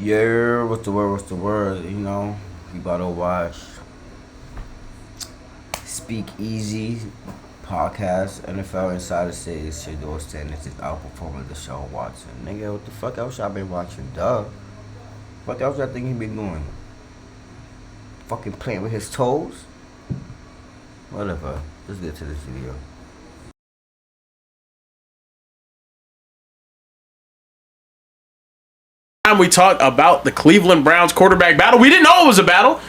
Yeah, what's the word? What's the word? We about to watch Speak Easy podcast. NFL Insider says Shedeur Sanders is outperforming Deshaun Watson. Nigga, what the fuck else y'all been watching? Duh. What else y'all think he been doing? Fucking playing with his toes? Whatever. Let's get to this video. Time we talked about the Cleveland Browns quarterback battle. We didn't know it was a battle.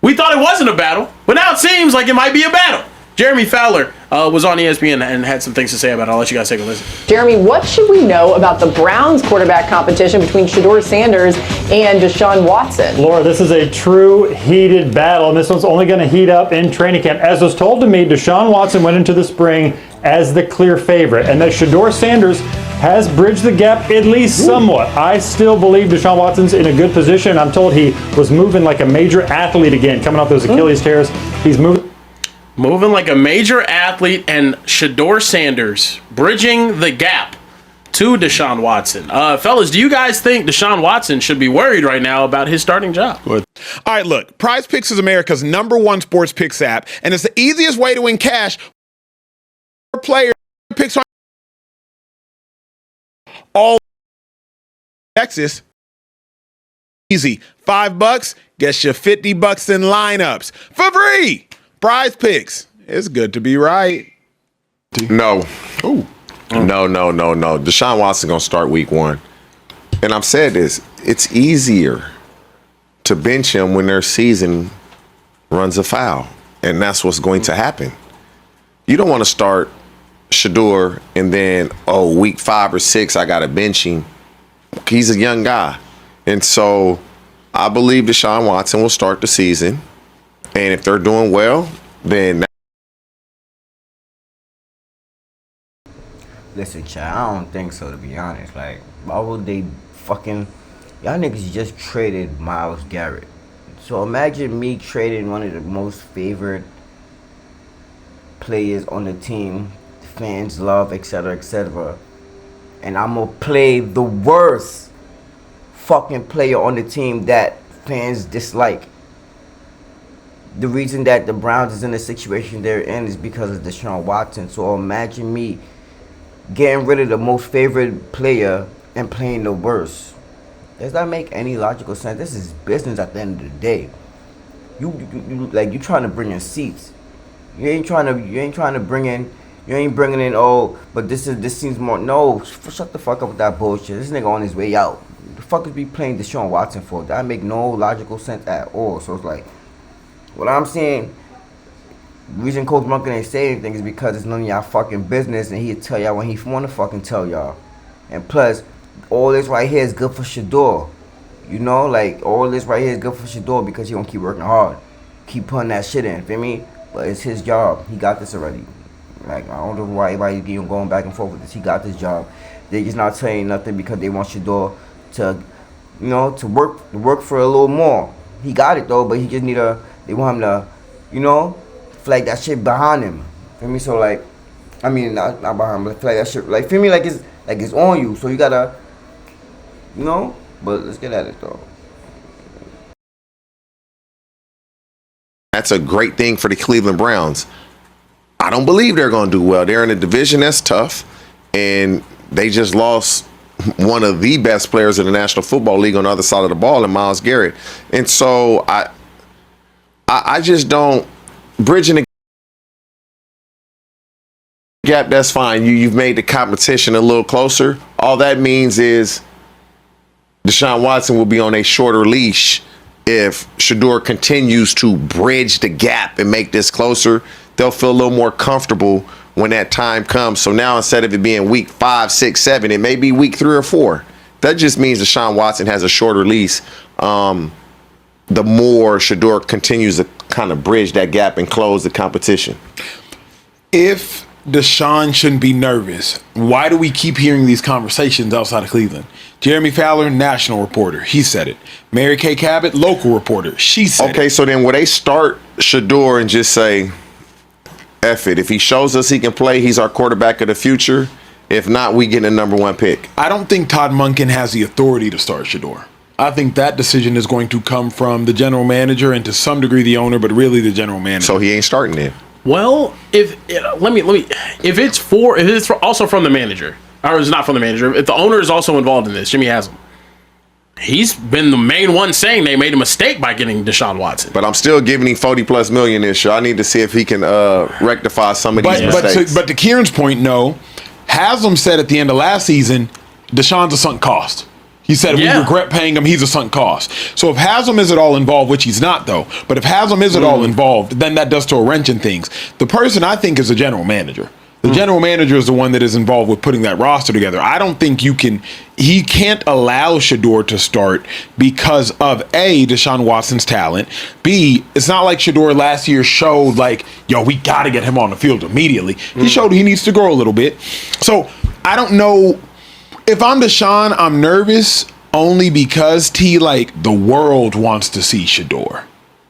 We thought it wasn't a battle, but now it seems like it might be a battle. Jeremy Fowler was on ESPN and had some things to say about it. I'll let you guys take a listen. Jeremy, what should we know about the Browns quarterback competition between Shedeur Sanders and Deshaun Watson? Laura, this is a true heated battle, and this one's only going to heat up in training camp. As was told to me, Deshaun Watson went into the spring as the clear favorite, and that Shedeur Sanders has bridged the gap at least somewhat. I still believe Deshaun Watson's in a good position. I'm told he was moving like a major athlete again, coming off those Achilles tears. He's moving like a major athlete, and Shedeur Sanders bridging the gap to Deshaun Watson. Fellas, do you guys think Deshaun Watson should be worried right now about his starting job? All right, look, Prize Picks is America's #1 sports picks app, and it's the easiest way to win cash. Player picks on all Texas. Easy. $5 gets you $50 in lineups for free. Prize Picks. It's good to be right. No. Ooh. No. Deshaun Watson going to start week 1. And I've said this. It's easier to bench him when their season runs afoul. And that's what's going to happen. You don't want to start Shedeur and then, week 5 or 6, I got to bench him. He's a young guy. And so I believe Deshaun Watson will start the season. And if they're doing well, then... Listen, chat, I don't think so, to be honest. Like, why would they fucking... Y'all niggas just traded Myles Garrett. So imagine me trading one of the most favored players on the team, fans love, etc., etc., and I'm gonna play the worst fucking player on the team that fans dislike. The reason that the Browns is in the situation they're in is because of Deshaun Watson. So imagine me getting rid of the most favorite player and playing the worst. Does that make any logical sense? This is business at the end of the day. You trying to bring in seats. You ain't trying to bring in. You ain't bringing in. But this seems more. No, shut the fuck up with that bullshit. This nigga on his way out. The fuck is we playing Deshaun Watson for? That make no logical sense at all. So it's like, what I'm saying. The reason Coach Monken ain't say anything is because it's none of y'all fucking business, and he'll tell y'all when he want to fucking tell y'all. And plus, all this right here is good for Shedeur. All this right here is good for Shedeur because he gonna keep working hard, keep putting that shit in. Feel me? But it's his job. He got this already. I don't know why everybody going back and forth with this. He got this job. They just not saying nothing because they want Shedeur to work for a little more. He got it though, but he just they want him to, flag that shit behind him. Feel me? So not behind him, but flag that shit. Feel me? Like it's on you. So you gotta, But let's get at it though. That's a great thing for the Cleveland Browns. I don't believe they're going to do well. They're in a division that's tough, and they just lost one of the best players in the National Football League on the other side of the ball in Myles Garrett. And so I just don't bridging the gap. That's fine. You've made the competition a little closer. All that means is Deshaun Watson will be on a shorter leash if Shedeur continues to bridge the gap and make this closer. They'll feel a little more comfortable when that time comes. So now instead of it being week 5, 6, 7, it may be week 3 or 4. That just means Deshaun Watson has a shorter leash. The more Shedeur continues to kind of bridge that gap and close the competition. If Deshaun shouldn't be nervous, why do we keep hearing these conversations outside of Cleveland? Jeremy Fowler, national reporter, he said it. Mary Kay Cabot, local reporter, she said it. Okay, so then will they start Shedeur and just say, F it. If he shows us he can play, he's our quarterback of the future. If not, we get a #1 pick. I don't think Todd Monken has the authority to start Shedeur. I think that decision is going to come from the general manager and to some degree the owner, but really the general manager. So he ain't starting then. Well, if it's also from the manager, or it's not from the manager, if the owner is also involved in this, Jimmy Haslam, he's been the main one saying they made a mistake by getting Deshaun Watson. But I'm still giving him $40+ million this year. I need to see if he can rectify some of these mistakes. But to Kieran's point, no. Haslam said at the end of last season, Deshaun's a sunk cost. He said we regret paying him. He's a sunk cost. So if Haslam is at all involved, which he's not though, but if Haslam is at all involved, then that does throw a wrench in things. The person I think is the general manager. The general manager is the one that is involved with putting that roster together. I don't think he can't allow Shedeur to start because of A, Deshaun Watson's talent. B, it's not like Shedeur last year showed like, yo, we got to get him on the field immediately. He showed he needs to grow a little bit. So I don't know. If I'm Deshaun, I'm nervous only because the world wants to see Shedeur.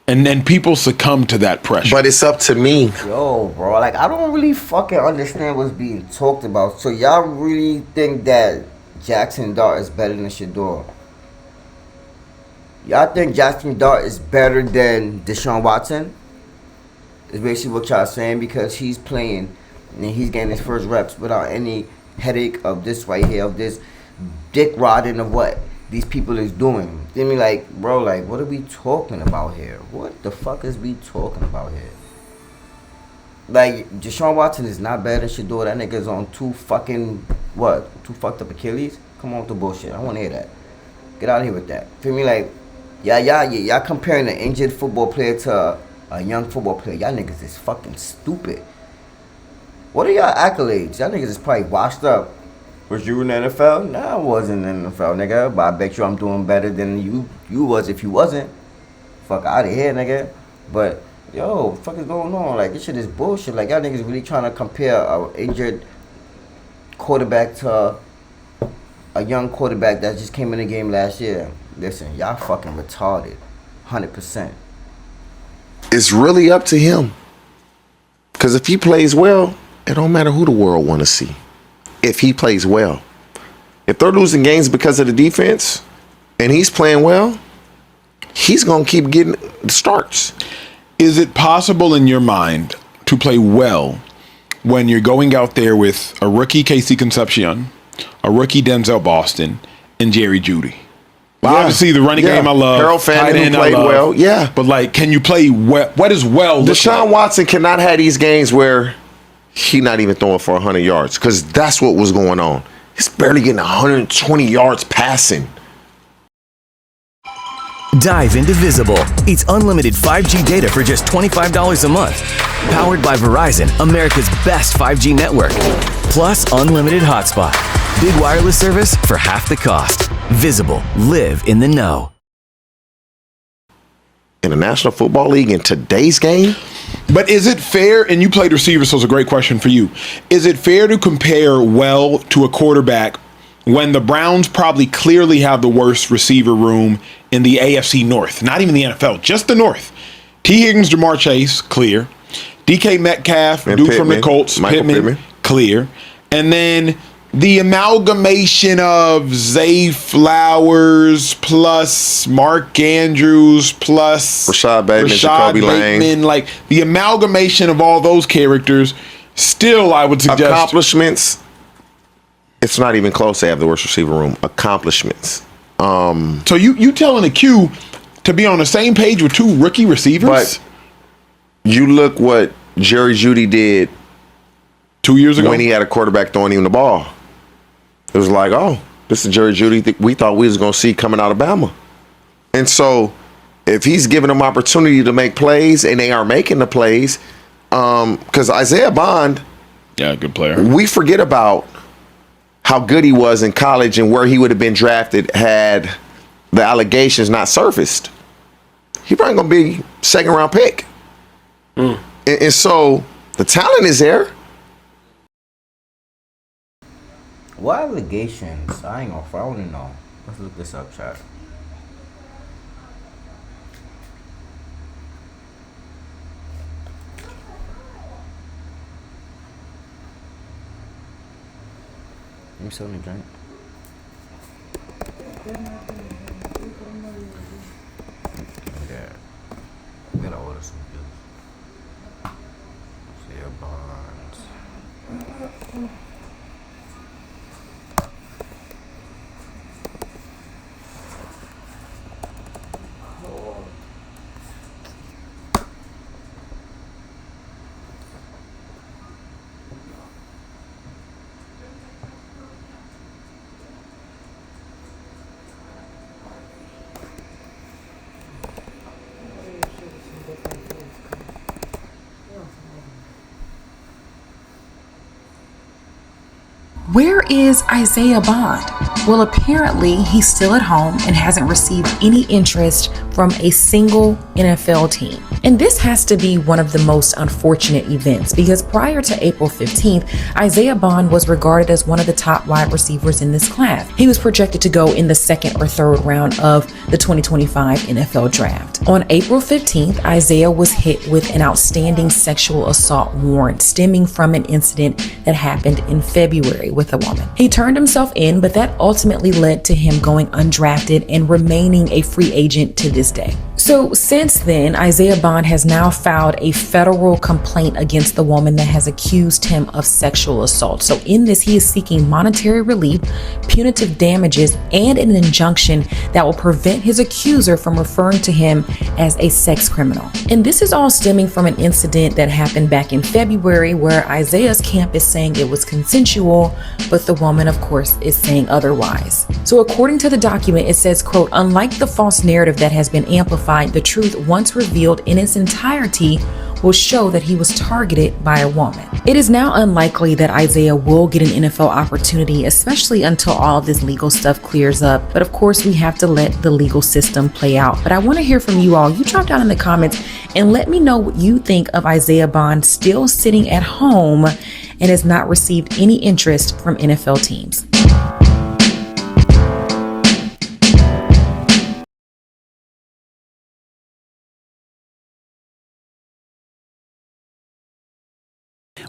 And then people succumb to that pressure. But it's up to me. Yo, bro, I don't really fucking understand what's being talked about. So y'all really think that Jackson Dart is better than Shedeur? Y'all think Jackson Dart is better than Deshaun Watson? Is basically what y'all saying, because he's playing and he's getting his first reps without any headache of this right here, of this dick rodding of what these people is doing. Then me bro, what are we talking about here? What the fuck is we talking about here? Deshaun Watson is not better than Shedeur. That nigga's on two fucked up Achilles? Come on with the bullshit. I want to hear that. Get out of here with that. Feel me? Y'all comparing an injured football player to a young football player. Y'all niggas is fucking stupid. What are y'all accolades? Y'all niggas is probably washed up. Was you in the NFL? Nah, I wasn't in the NFL, nigga. But I bet you I'm doing better than you was if you wasn't. Fuck out of here, nigga. But, yo, what the fuck is going on? This shit is bullshit. Y'all niggas really trying to compare an injured quarterback to a young quarterback that just came in the game last year. Listen, y'all fucking retarded. 100%. It's really up to him. Because if he plays well, it don't matter who the world want to see. If he plays well. If they're losing games because of the defense and he's playing well, he's going to keep getting the starts. Is it possible in your mind to play well when you're going out there with a rookie Casey Concepcion, a rookie Denzel Boston, and Jerry Jeudy? Well, obviously, the running game I love. Harold Fannin played well. Yeah. But, can you play well? What is well? Deshaun Watson cannot have these games where he not even throwing for 100 yards, because that's what was going on. He's barely getting 120 yards passing. Dive into Visible. It's unlimited 5G data for just $25 a month. Powered by Verizon, America's best 5G network. Plus unlimited hotspot. Big wireless service for half the cost. Visible. Live in the know. In the National Football League in today's game? But is it fair, and you played receiver, so it's a great question for you. Is it fair to compare well to a quarterback when the Browns probably clearly have the worst receiver room in the AFC North? Not even the NFL, just the North. T. Higgins, Jamar Chase, clear. DK Metcalf, dude from the Colts, Pittman, clear. And then the amalgamation of Zay Flowers plus Mark Andrews plus Rashad Bateman, the amalgamation of all those characters, still I would suggest accomplishments. It's not even close to have the worst receiver room. Accomplishments. So you telling the Q to be on the same page with two rookie receivers? But you look what Jerry Jeudy did 2 years ago when he had a quarterback throwing him the ball. It was like, oh, this is Jerry Jeudy we thought we was going to see coming out of Bama. And so if he's giving them opportunity to make plays and they are making the plays, because Isaiah Bond, good player. We forget about how good he was in college and where he would have been drafted had the allegations not surfaced. He probably going to be second round pick. And so the talent is there. What allegations? I ain't gonna. I want to know. Let's look this up, chat. Let me sell me a drink. Shedeur Bonds. Where is Isaiah Bond? Well, apparently he's still at home and hasn't received any interest from a single NFL team. And this has to be one of the most unfortunate events because prior to April 15th, Isaiah Bond was regarded as one of the top wide receivers in this class. He was projected to go in the second or third round of the 2025 NFL draft. On April 15th, Isaiah was hit with an outstanding sexual assault warrant stemming from an incident that happened in February with a woman. He turned himself in, but that ultimately led to him going undrafted and remaining a free agent to this day. So since then, Isaiah Bond has now filed a federal complaint against the woman that has accused him of sexual assault. So in this, he is seeking monetary relief, punitive damages, and an injunction that will prevent his accuser from referring to him as a sex criminal. And this is all stemming from an incident that happened back in February where Isaiah's camp is saying it was consensual, but the woman, of course, is saying otherwise. So according to the document, it says, quote, unlike the false narrative that has been amplified, the truth once revealed in its entirety will show that he was targeted by a woman. It is now unlikely that Isaiah will get an NFL opportunity, especially until all of this legal stuff clears up. But of course, we have to let the legal system play out. But I want to hear from you all. You drop down in the comments and let me know what you think of Isaiah Bond still sitting at home and has not received any interest from NFL teams.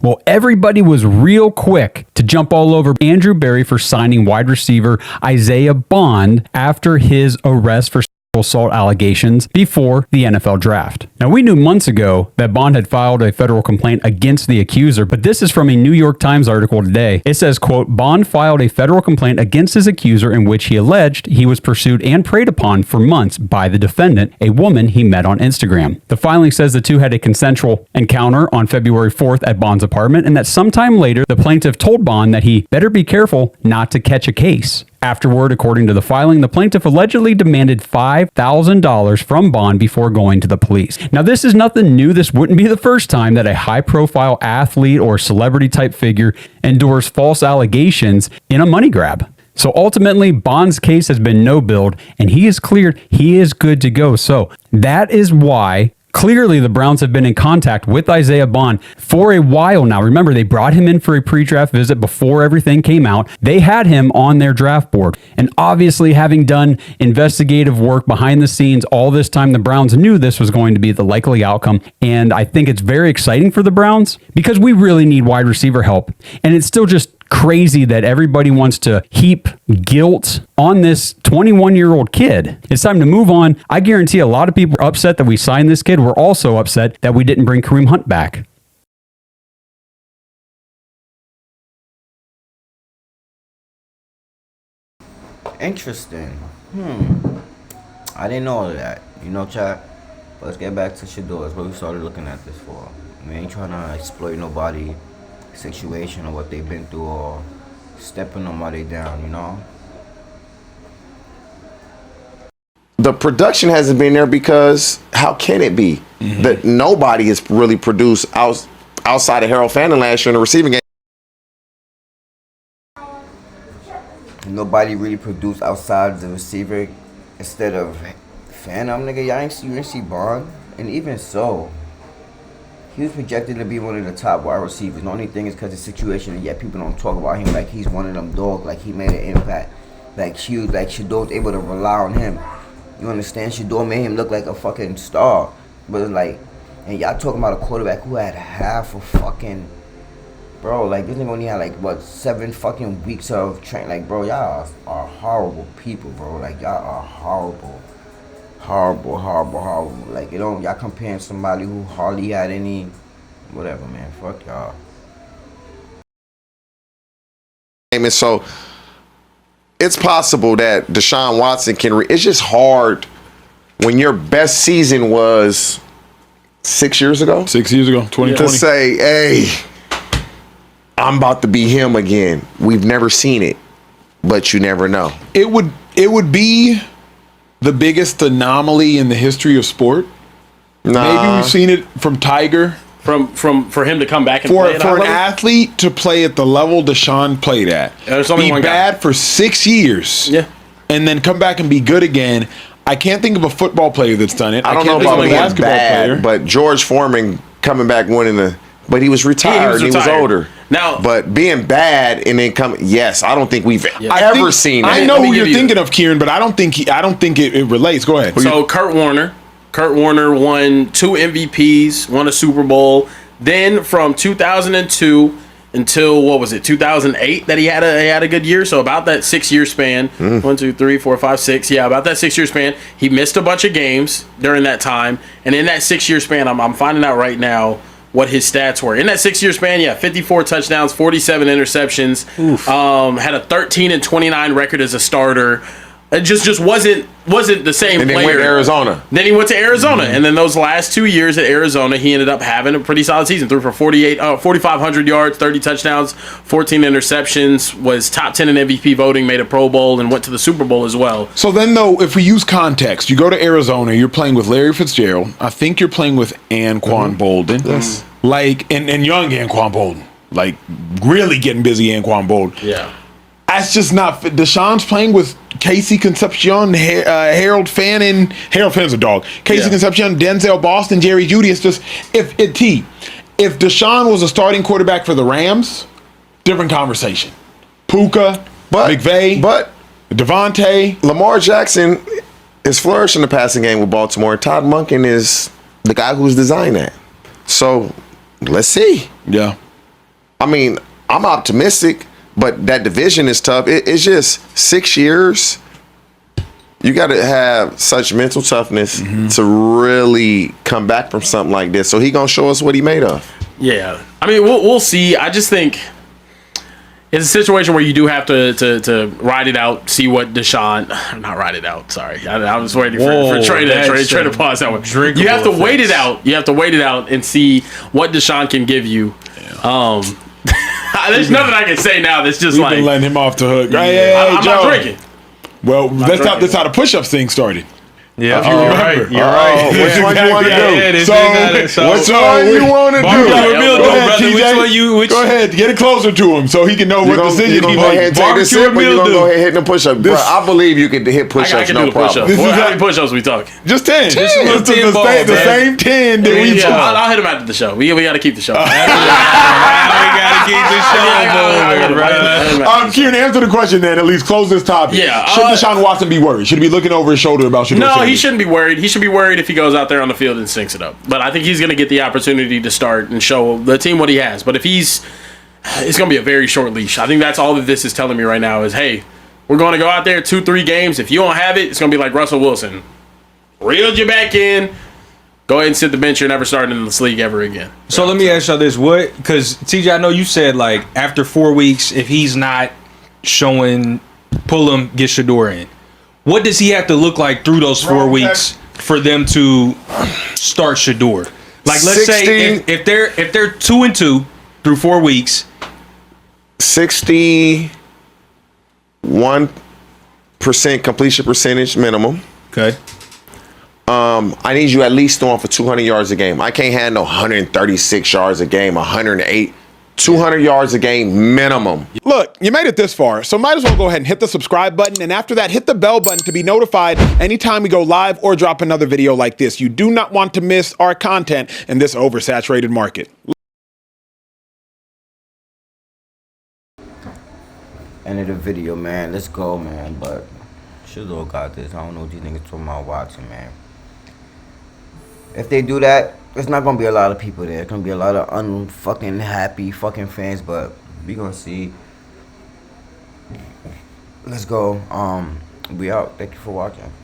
Well, everybody was real quick to jump all over Andrew Berry for signing wide receiver Isaiah Bond after his arrest for assault allegations before the NFL draft. Now, we knew months ago that Bond had filed a federal complaint against the accuser, but this is from a New York Times article today. It says, quote, Bond filed a federal complaint against his accuser in which he alleged he was pursued and preyed upon for months by the defendant, a woman he met on Instagram. The filing says the two had a consensual encounter on February 4th at Bond's apartment, and that sometime later, the plaintiff told Bond that he better be careful not to catch a case. Afterward, according to the filing, the plaintiff allegedly demanded $5,000 from Bond before going to the police. Now, this is nothing new. This wouldn't be the first time that a high-profile athlete or celebrity-type figure endures false allegations in a money grab. So ultimately, Bond's case has been no-billed, and he is cleared. He is good to go. So that is why clearly, the Browns have been in contact with Isaiah Bond for a while now. Remember, they brought him in for a pre-draft visit before everything came out. They had him on their draft board. And obviously, having done investigative work behind the scenes all this time, the Browns knew this was going to be the likely outcome. And I think it's very exciting for the Browns because we really need wide receiver help. And it's still just crazy that everybody wants to heap guilt on this 21-year-old kid. It's time to move on. I guarantee a lot of people are upset that we signed this kid. We're also upset that we didn't bring Kareem Hunt back. Interesting. I didn't know all of that. You know, chat. But let's get back to Shedeur. That's what we started looking at this for. We ain't trying to exploit nobody situation or what they've been through or stepping nobody down, you know? The production hasn't been there because how can it be? That nobody has really produced outside of Harold Fannin last year in the receiving game. Nobody really produced outside the receiver instead of Phantom, nigga. You ain't see Bond. And even so, he was projected to be one of the top wide receivers. The only thing is because of the situation, and yet people don't talk about him like he's one of them dogs, like he made an impact. Like huge, like Shedeur was able to rely on him. You understand? Shedeur made him look like a fucking star. But it's like, and y'all talking about a quarterback who had half a fucking, bro, like this nigga only had like, what, 7 fucking weeks of training. Like, bro, y'all are horrible people, bro. Like, y'all are horrible. Horrible. Like, y'all comparing somebody who hardly had any, whatever, man. Fuck y'all. And so it's possible that Deshaun Watson can. It's just hard when your best season was 6 years ago. 6 years ago, 2020. To say, hey, I'm about to be him again. We've never seen it, but you never know. It would be the biggest anomaly in the history of sport. Maybe we've seen it from Tiger. For him to come back and play for an athlete to play at the level Deshaun played at, there's only be one bad guy. for 6 years, and then come back and be good again. I can't think of a football player that's done it. I don't know about being bad, but George Foreman coming back winning but he was retired. He was older. Now, but being bad and then coming, yes, I don't think we've ever seen that. I know who you're thinking of, Kieran, but I don't think it relates. Go ahead. So Kurt Warner won 2 MVPs, won a Super Bowl. Then from 2002 until 2008 that he had a good year. So about that 6 year span, 1, 2, 3, 4, 5, 6. Yeah, about that 6 year span, he missed a bunch of games during that time. And in that 6 year span, I'm finding out right now what his stats were. In that 6 year span, 54 touchdowns, 47 interceptions, had a 13-29 record as a starter. It just wasn't the same and player. Then went to Arizona. Then he went to Arizona, and then those last 2 years at Arizona, he ended up having a pretty solid season. Threw for 4,500 yards, 30 touchdowns, 14 interceptions. Was top 10 in MVP voting, made a Pro Bowl, and went to the Super Bowl as well. So then, though, if we use context, you go to Arizona, you're playing with Larry Fitzgerald. I think you're playing with Anquan Bolden. Yes. Like and young Anquan Bolden, like really getting busy Anquan Bolden. Yeah. That's just not fit. Deshaun's playing with Casey Concepcion, Harold Fannin. Harold Fannin's a dog. Casey Concepcion, Denzel Boston, Jerry Jeudy. It's just if Deshaun was a starting quarterback for the Rams, different conversation. Puka, McVay, Devontae. Lamar Jackson is flourishing the passing game with Baltimore. Todd Monken is the guy who's designed that. So let's see. Yeah. I mean, I'm optimistic. But that division is tough. It's just 6 years. You got to have such mental toughness to really come back from something like this. So he gonna show us what he made of. Yeah, I mean, we'll see. I just think it's a situation where you do have to ride it out, see what Deshaun. Not ride it out. Sorry, I was waiting for Trey to pause that one. You have to wait it out. You have to wait it out and see what Deshaun can give you. Yeah. There's nothing I can say now that's just We've been letting him off the hook. I'm not drinking. Well, that's how the push-ups thing started. Yeah, you're right. Which one you want to do? Which one you want to do? Go ahead, get it closer to him so he can know what decision he made. Go ahead hit the push-up. Bro, I believe you can hit push-ups, no problem. How many push-ups we talking? Just 10. The same 10 that we talk. I'll hit him after the show. We got to keep the show. We gotta keep the show moving, Kieran, answer the question then. At least close this topic. Yeah. Should Deshaun Watson be worried? Should he be looking over his shoulder about Shedeur Sanders? No, he shouldn't be worried. He should be worried if he goes out there on the field and stinks it up. But I think he's going to get the opportunity to start and show the team what he has. But if it's going to be a very short leash. I think that's all that this is telling me right now is, hey, we're going to go out there 2-3 games. If you don't have it, it's going to be like Russell Wilson. Reeled you back in. Go ahead and sit the bench. You're never starting in this league ever again. So let me ask y'all this. Because TJ, I know you said like after 4 weeks, if he's not showing, pull him, get Shedeur in. What does he have to look like through those 4 weeks for them to start Shedeur? Like, let's say if they're 2-2 through 4 weeks, 61% completion percentage minimum. Okay. I need you at least throwing for 200 yards a game. I can't handle 136 yards a game, 108. 200 yards a game minimum. Look, you made it this far, so might as well go ahead and hit the subscribe button, and after that, hit the bell button to be notified anytime we go live or drop another video like this. You do not want to miss our content in this oversaturated market. End of the video, man. Let's go, man. But Shedeur got this. I don't know what these niggas talking about watching, man. If they do that, there's not gonna be a lot of people there. It's gonna be a lot of unfucking happy fucking fans, but we gonna see. Let's go. We out. Thank you for watching.